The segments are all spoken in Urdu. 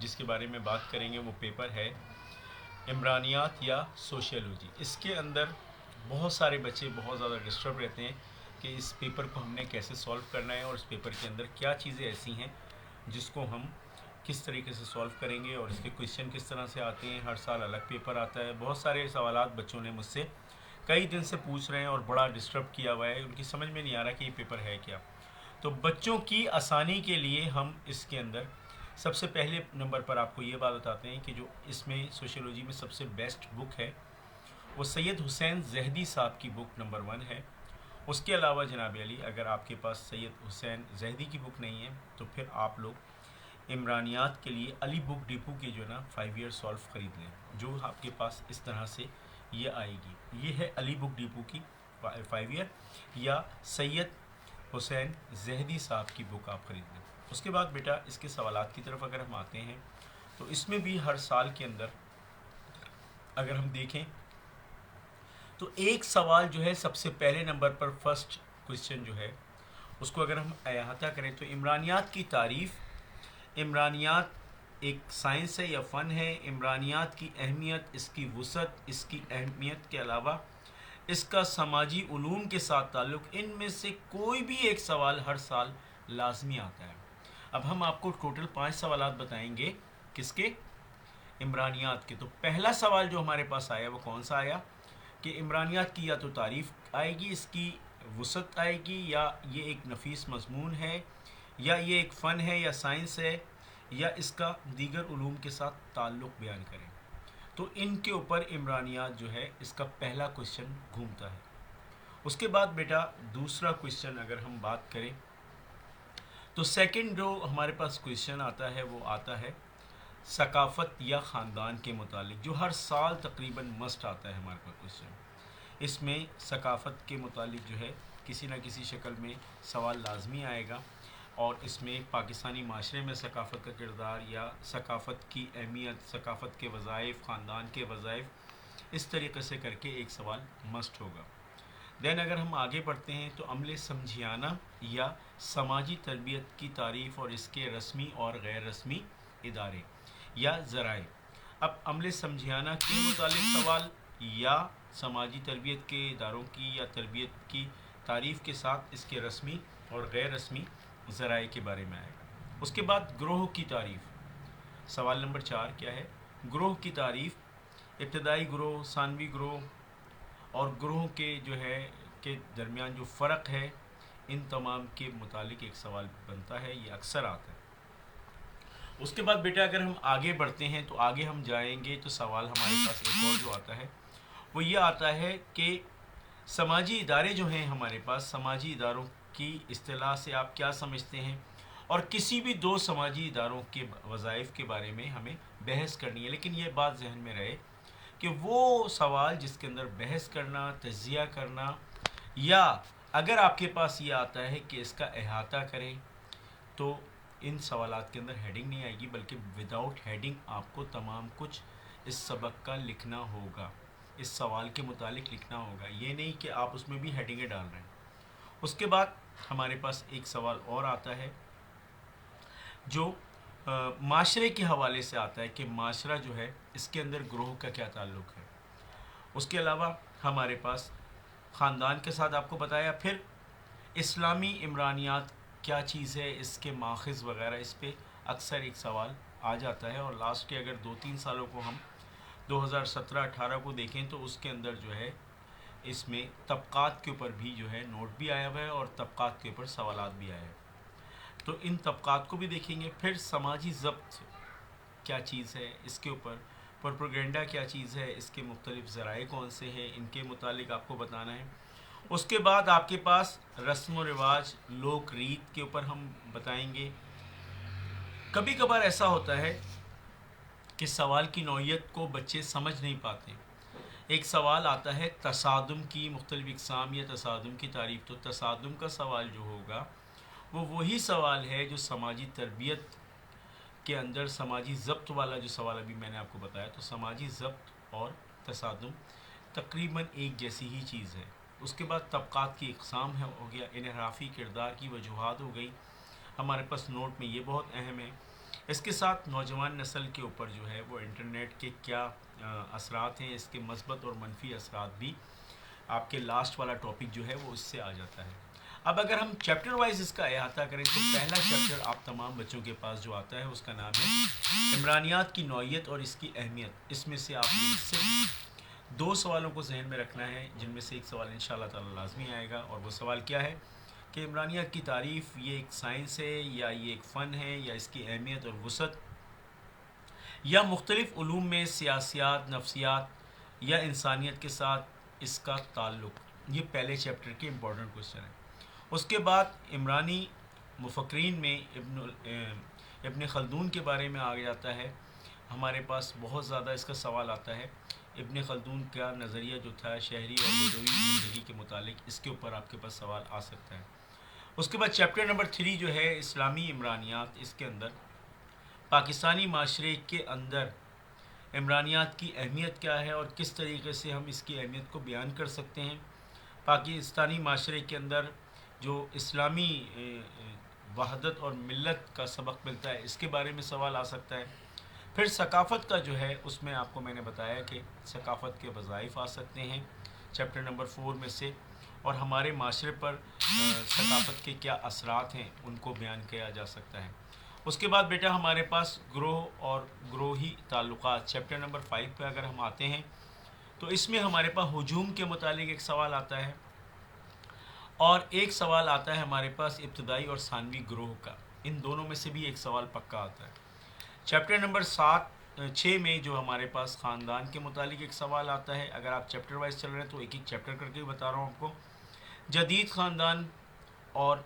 جس کے بارے میں بات کریں گے وہ پیپر ہے عمرانیات یا سوشیولوجی۔ اس کے اندر بہت سارے بچے بہت زیادہ ڈسٹرب رہتے ہیں کہ اس پیپر کو ہم نے کیسے سولو کرنا ہے، اور اس پیپر کے اندر کیا چیزیں ایسی ہیں جس کو ہم کس طریقے سے سولو کریں گے، اور اس کے کویشچن کس طرح سے آتے ہیں۔ ہر سال الگ پیپر آتا ہے۔ بہت سارے سوالات بچوں نے مجھ سے کئی دن سے پوچھ رہے ہیں اور بڑا ڈسٹرب کیا ہوا ہے، ان کی سمجھ میں نہیں آ رہا کہ یہ پیپر ہے کیا۔ تو بچوں کی آسانی کے لیے ہم اس کے اندر سب سے پہلے نمبر پر آپ کو یہ بات بتاتے ہیں کہ جو اس میں سوشیولوجی میں سب سے بیسٹ بک ہے وہ سید حسین زہدی صاحب کی بک نمبر 1 ہے۔ اس کے علاوہ جناب علی اگر آپ کے پاس سید حسین زہدی کی بک نہیں ہے تو پھر آپ لوگ عمرانیات کے لیے علی بک ڈپو کی جو ہے نا 5 ایئر سولو خرید لیں، جو آپ کے پاس اس طرح سے یہ آئے گی۔ یہ ہے علی بک ڈپو کی 5 ایئر یا سید حسین زہدی صاحب کی بک آپ خرید لیں۔ اس کے بعد بیٹا اس کے سوالات کی طرف اگر ہم آتے ہیں تو اس میں بھی ہر سال کے اندر اگر ہم دیکھیں تو ایک سوال جو ہے سب سے پہلے نمبر پر فرسٹ کویشچن جو ہے اس کو اگر ہم احاطہ کریں تو عمرانیات کی تعریف۔ عمرانیات ایک سائنس ہے یا فن ہے؟ عمرانیات کی اہمیت، اس کی وسعت، اس کی اہمیت کے علاوہ اس کا سماجی علوم کے ساتھ تعلق، ان میں سے کوئی بھی ایک سوال ہر سال لازمی آتا ہے۔ اب ہم آپ کو ٹوٹل 5 سوالات بتائیں گے کس کے؟ عمرانیات کے۔ تو پہلا سوال جو ہمارے پاس آیا وہ کون سا آیا کہ عمرانیات کی یا تو تعریف آئے گی، اس کی وسعت آئے گی، یا یہ ایک نفیس مضمون ہے، یا یہ ایک فن ہے یا سائنس ہے، یا اس کا دیگر علوم کے ساتھ تعلق بیان کریں۔ تو ان کے اوپر عمرانیات جو ہے اس کا پہلا کویشچن گھومتا ہے۔ اس کے بعد بیٹا دوسرا کویشچن اگر ہم بات کریں تو سیکنڈ جو ہمارے پاس کویشچن آتا ہے وہ آتا ہے ثقافت یا خاندان کے متعلق، جو ہر سال تقریباً مسٹ آتا ہے ہمارے پاس کویشچن۔ اس میں ثقافت کے متعلق جو ہے کسی نہ کسی شکل میں سوال لازمی آئے گا، اور اس میں پاکستانی معاشرے میں ثقافت کا کردار یا ثقافت کی اہمیت، ثقافت کے وظائف، خاندان کے وظائف، اس طریقے سے کر کے ایک سوال مسٹ ہوگا۔ دین اگر ہم آگے بڑھتے ہیں تو عمل سمجھیانہ یا سماجی تربیت کی تعریف اور اس کے رسمی اور غیر رسمی ادارے یا ذرائع۔ اب عمل سمجھیانہ کے متعلق سوال یا سماجی تربیت کے اداروں کی یا تربیت کی تعریف کے ساتھ اس کے رسمی اور غیر رسمی ذرائع کے بارے میں آئے گا۔ اس کے بعد گروہ کی تعریف، سوال نمبر 4 کیا ہے؟ گروہ کی تعریف، ابتدائی گروہ، ثانوی گروہ اور گروہ کے جو ہے کے درمیان جو فرق ہے، ان تمام کے متعلق ایک سوال بنتا ہے، یہ اکثر آتا ہے۔ اس کے بعد بیٹا اگر ہم آگے بڑھتے ہیں تو آگے ہم جائیں گے تو سوال ہمارے پاس ایک اور جو آتا ہے وہ یہ آتا ہے کہ سماجی ادارے جو ہیں ہمارے پاس، سماجی اداروں کی اصطلاح سے آپ کیا سمجھتے ہیں، اور کسی بھی 2 سماجی اداروں کے وظائف کے بارے میں ہمیں بحث کرنی ہے۔ لیکن یہ بات ذہن میں رہے کہ وہ سوال جس کے اندر بحث کرنا، تجزیہ کرنا، یا اگر آپ کے پاس یہ آتا ہے کہ اس کا احاطہ کریں، تو ان سوالات کے اندر ہیڈنگ نہیں آئے گی، بلکہ وداؤٹ ہیڈنگ آپ کو تمام کچھ اس سبق کا لکھنا ہوگا، اس سوال کے متعلق لکھنا ہوگا، یہ نہیں کہ آپ اس میں بھی ہیڈنگیں ڈال رہے ہیں۔ اس کے بعد ہمارے پاس ایک سوال اور آتا ہے جو معاشرے کے حوالے سے آتا ہے کہ معاشرہ جو ہے اس کے اندر گروہ کا کیا تعلق ہے۔ اس کے علاوہ ہمارے پاس خاندان کے ساتھ آپ کو بتایا، پھر اسلامی عمرانیات کیا چیز ہے، اس کے ماخذ وغیرہ، اس پہ اکثر ایک سوال آ جاتا ہے۔ اور لاسٹ کے اگر 2-3 سالوں کو ہم 2017-18 کو دیکھیں تو اس کے اندر جو ہے اس میں طبقات کے اوپر بھی جو ہے نوٹ بھی آیا ہوا ہے اور طبقات کے اوپر سوالات بھی آئے ہیں، تو ان طبقات کو بھی دیکھیں گے۔ پھر سماجی ضبط کیا چیز ہے، اس کے اوپر پروپیگنڈا کیا چیز ہے، اس کے مختلف ذرائع کون سے ہیں، ان کے متعلق آپ کو بتانا ہے۔ اس کے بعد آپ کے پاس رسم و رواج، لوک ریت کے اوپر ہم بتائیں گے۔ کبھی کبھار ایسا ہوتا ہے کہ سوال کی نوعیت کو بچے سمجھ نہیں پاتے۔ ایک سوال آتا ہے تصادم کی مختلف اقسام یا تصادم کی تعریف، تو تصادم کا سوال جو ہوگا وہ وہی سوال ہے جو سماجی تربیت کے اندر سماجی ضبط والا جو سوال ابھی میں نے آپ کو بتایا، تو سماجی ضبط اور تصادم تقریباً ایک جیسی ہی چیز ہے۔ اس کے بعد طبقات کی اقسام ہو گیا، انحرافی کردار کی وجوہات ہو گئی، ہمارے پاس نوٹ میں یہ بہت اہم ہے۔ اس کے ساتھ نوجوان نسل کے اوپر جو ہے وہ انٹرنیٹ کے کیا اثرات ہیں، اس کے مثبت اور منفی اثرات بھی آپ کے لاسٹ والا ٹاپک جو ہے وہ اس سے آ جاتا ہے۔ اب اگر ہم چیپٹر وائز اس کا احاطہ کریں تو پہلا چیپٹر آپ تمام بچوں کے پاس جو آتا ہے اس کا نام ہے عمرانیات کی نوعیت اور اس کی اہمیت۔ اس میں سے آپ نے صرف 2 سوالوں کو ذہن میں رکھنا ہے، جن میں سے ایک سوال انشاءاللہ تعالی لازمی آئے گا، اور وہ سوال کیا ہے کہ عمرانیات کی تعریف یہ ایک سائنس ہے یا یہ ایک فن ہے، یا اس کی اہمیت اور وسعت یا مختلف علوم میں سیاسیات، نفسیات یا انسانیت کے ساتھ اس کا تعلق۔ یہ پہلے چیپٹر کے امپورٹنٹ کوشچن ہیں۔ اس کے بعد عمرانی مفکرین میں ابن خلدون کے بارے میں آ جاتا ہے، ہمارے پاس بہت زیادہ اس کا سوال آتا ہے۔ ابن خلدون کا نظریہ جو تھا شہری اور بدوی زندگی کے متعلق، اس کے اوپر آپ کے پاس سوال آ سکتا ہے۔ اس کے بعد چیپٹر نمبر 3 جو ہے اسلامی عمرانیات، اس کے اندر پاکستانی معاشرے کے اندر عمرانیات کی اہمیت کیا ہے اور کس طریقے سے ہم اس کی اہمیت کو بیان کر سکتے ہیں۔ پاکستانی معاشرے کے اندر جو اسلامی وحدت اور ملت کا سبق ملتا ہے، اس کے بارے میں سوال آ سکتا ہے۔ پھر ثقافت کا جو ہے اس میں آپ کو میں نے بتایا کہ ثقافت کے وظائف آ سکتے ہیں چیپٹر نمبر 4 میں سے، اور ہمارے معاشرے پر ثقافت کے کیا اثرات ہیں ان کو بیان کیا جا سکتا ہے۔ اس کے بعد بیٹا ہمارے پاس گروہ اور گروہی تعلقات، چیپٹر نمبر 5 پہ اگر ہم آتے ہیں تو اس میں ہمارے پاس ہجوم کے متعلق ایک سوال آتا ہے، اور ایک سوال آتا ہے ہمارے پاس ابتدائی اور ثانوی گروہ کا۔ ان دونوں میں سے بھی ایک سوال پکا آتا ہے۔ چیپٹر نمبر 6 میں جو ہمارے پاس خاندان کے متعلق ایک سوال آتا ہے۔ اگر آپ چیپٹر وائز چل رہے ہیں تو ایک ایک چیپٹر کر کے بتا رہا ہوں آپ کو۔ جدید خاندان اور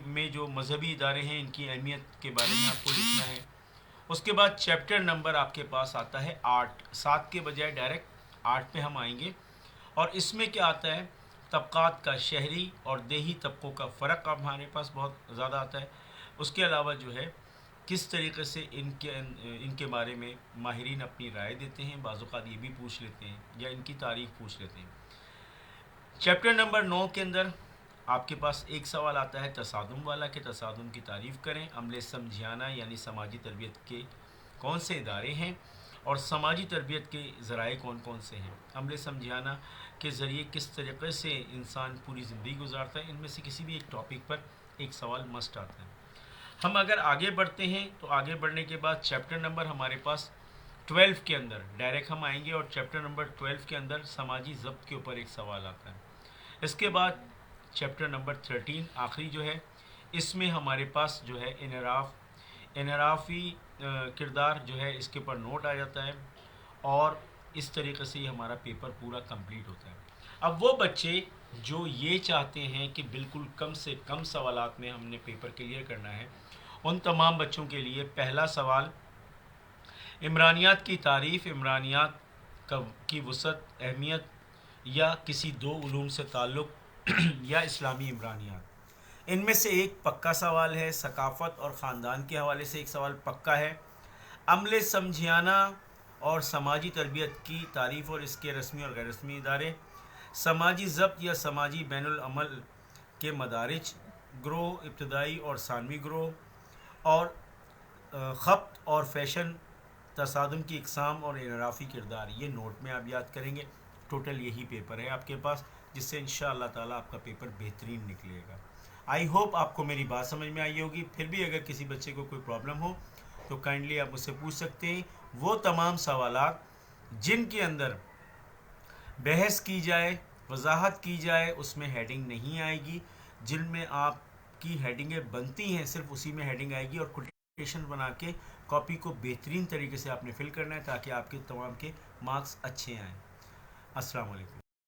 میں جو مذہبی ادارے ہیں ان کی اہمیت کے بارے میں آپ کو لکھنا ہے۔ اس کے بعد چیپٹر نمبر آپ کے پاس آتا ہے 8، 7 کے بجائے ڈائریکٹ 8 پہ ہم آئیں گے، اور اس میں کیا آتا ہے طبقات کا، شہری اور دیہی طبقوں کا فرق ہمارے پاس بہت زیادہ آتا ہے۔ اس کے علاوہ جو ہے کس طریقے سے ان کے بارے میں ماہرین اپنی رائے دیتے ہیں، بعض اوقات یہ بھی پوچھ لیتے ہیں یا ان کی تاریخ پوچھ لیتے ہیں۔ چیپٹر نمبر 9 کے اندر آپ کے پاس ایک سوال آتا ہے تصادم والا، کہ تصادم کی تعریف کریں۔ عملے سمجھانا یعنی سماجی تربیت کے کون سے ادارے ہیں اور سماجی تربیت کے ذرائع کون کون سے ہیں۔ عملے سمجھانا کے ذریعے کس طریقے سے انسان پوری زندگی گزارتا ہے، ان میں سے کسی بھی ایک ٹاپک پر ایک سوال مسٹ آتا ہے۔ ہم اگر آگے بڑھتے ہیں تو آگے بڑھنے کے بعد چیپٹر نمبر ہمارے پاس 12 کے اندر ڈائریکٹ ہم آئیں گے، اور چیپٹر نمبر 12 کے اندر سماجی ضبط کے اوپر ایک سوال آتا ہے۔ اس کے بعد چیپٹر نمبر 13 آخری جو ہے، اس میں ہمارے پاس جو ہے انحرافی کردار جو ہے اس کے اوپر نوٹ آ جاتا ہے، اور اس طریقے سے یہ ہمارا پیپر پورا کمپلیٹ ہوتا ہے۔ اب وہ بچے جو یہ چاہتے ہیں کہ بالکل کم سے کم سوالات میں ہم نے پیپر کلیئر کرنا ہے، ان تمام بچوں کے لیے پہلا سوال عمرانیات کی تعریف، عمرانیات کی وسعت، اہمیت یا کسی 2 علوم سے تعلق یا اسلامی عمرانیات۔ ان میں سے ایک پکا سوال ہے۔ ثقافت اور خاندان کے حوالے سے ایک سوال پکا ہے۔ عملے سمجھانا اور سماجی تربیت کی تعریف اور اس کے رسمی اور غیر رسمی ادارے، سماجی ضبط یا سماجی بین العمل کے مدارج، گروہ، ابتدائی اور ثانوی گروہ، اور خبط اور فیشن، تصادم کی اقسام اور انحرافی کردار۔ یہ نوٹ میں آپ یاد کریں گے۔ ٹوٹل یہی پیپر ہے آپ کے پاس، جس سے انشاءاللہ تعالیٰ آپ کا پیپر بہترین نکلے گا۔ آئی ہوپ آپ کو میری بات سمجھ میں آئی ہوگی۔ پھر بھی اگر کسی بچے کو کوئی پرابلم ہو تو کائنڈلی آپ مجھ سے پوچھ سکتے ہیں۔ وہ تمام سوالات جن کے اندر بحث کی جائے، وضاحت کی جائے، اس میں ہیڈنگ نہیں آئے گی۔ جن میں آپ کی ہیڈنگیں بنتی ہیں صرف اسی میں ہیڈنگ آئے گی، اور کوٹیشن بنا کے کاپی کو بہترین طریقے سے آپ نے فل کرنا ہے تاکہ آپ کے تمام کے مارکس اچھے آئیں۔ السلام علیکم۔